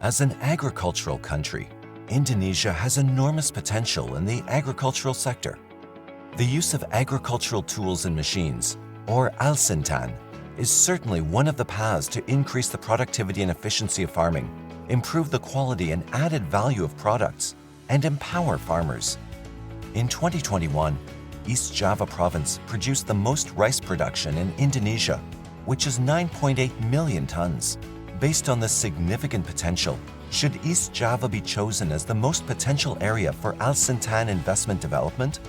As an agricultural country, Indonesia has enormous potential in the agricultural sector. The use of agricultural tools and machines, or Alsintan, is certainly one of the paths to increase the productivity and efficiency of farming, improve the quality and added value of products, and empower farmers. In 2021, East Java Province produced the most rice production in Indonesia, which is 9.8 million tons. Based on this significant potential, should East Java be chosen as the most potential area for Alsintan investment development?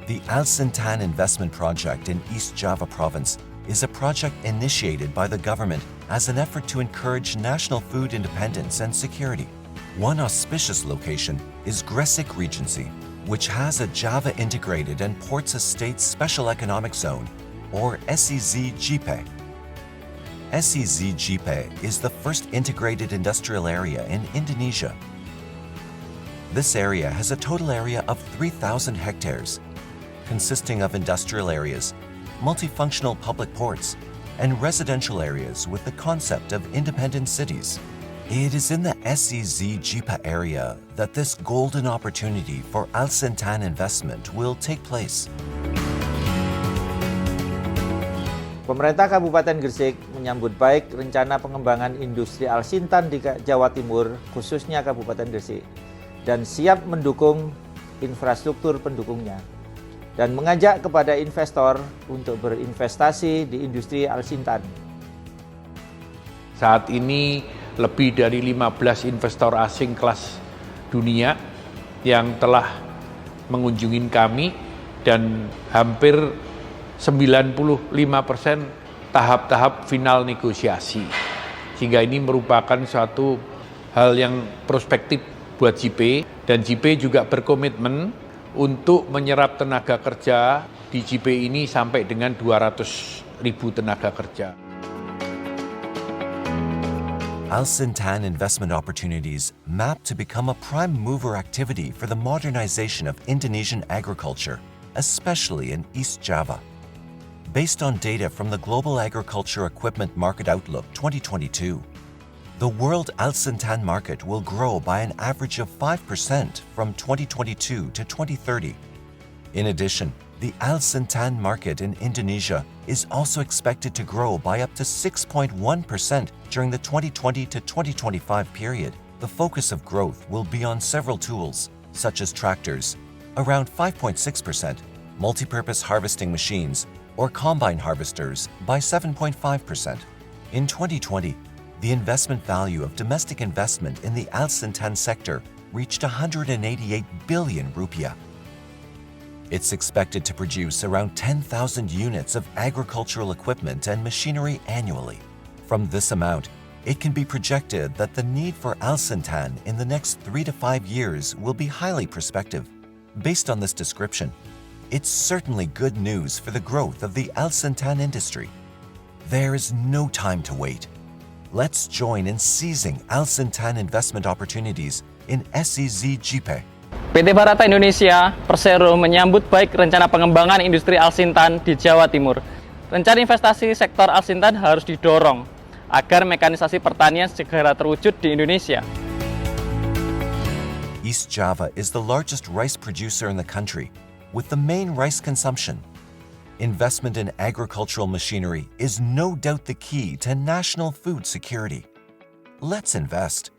The Alsintan investment project in East Java Province is a project initiated by the government as an effort to encourage national food independence and security. One auspicious location is Gresik Regency, which has a Java Integrated and Ports Estates Special Economic Zone, or SEZ-JIPE. SEZ-JIPE is the first integrated industrial area in Indonesia. This area has a total area of 3,000 hectares, consisting of industrial areas, multifunctional public ports, and residential areas with the concept of independent cities. It is in the SEZ-JIPE area that this golden opportunity for Alsintan investment will take place. Pemerintah Kabupaten Gresik menyambut baik rencana pengembangan industri Alsintan di Jawa Timur, khususnya Kabupaten Gresik, dan siap mendukung infrastruktur pendukungnya, dan mengajak kepada investor untuk berinvestasi di industri Alsintan. Saat ini lebih dari 15 investor asing kelas dunia yang telah mengunjungi kami dan hampir 95% tahap-tahap final negosiasi. Sehingga ini merupakan suatu hal yang prospektif buat JIPE, dan JIPE juga berkomitmen untuk menyerap tenaga kerja di JIPE ini sampai dengan 200.000 tenaga kerja. Alsintan investment opportunities map to become a prime mover activity for the modernization of Indonesian agriculture, especially in East Java. Based on data from the Global Agriculture Equipment Market Outlook 2022, the world Alsintan market will grow by an average of 5% from 2022 to 2030. In addition, the Alsintan market in Indonesia is also expected to grow by up to 6.1% during the 2020 to 2025 period. The focus of growth will be on several tools, such as tractors, around 5.6%, multipurpose harvesting machines, or combine harvesters by 7.5%. In 2020, the investment value of domestic investment in the Alsintan sector reached 188 billion rupiah. It's expected to produce around 10,000 units of agricultural equipment and machinery annually. From this amount, it can be projected that the need for Alsintan in the next 3 to 5 years will be highly prospective. Based on this description, it's certainly good news for the growth of the Alsintan industry. There is no time to wait. Let's join in seizing Alsintan investment opportunities in SEZ-JIPE. PT Barata Indonesia Persero menyambut baik rencana pengembangan industri Alsintan di Jawa Timur. Rencana investasi sektor Alsintan harus didorong agar mekanisasi pertanian segera terwujud di Indonesia. East Java is the largest rice producer in the country, with the main rice consumption. Investment in agricultural machinery is no doubt the key to national food security. Let's invest.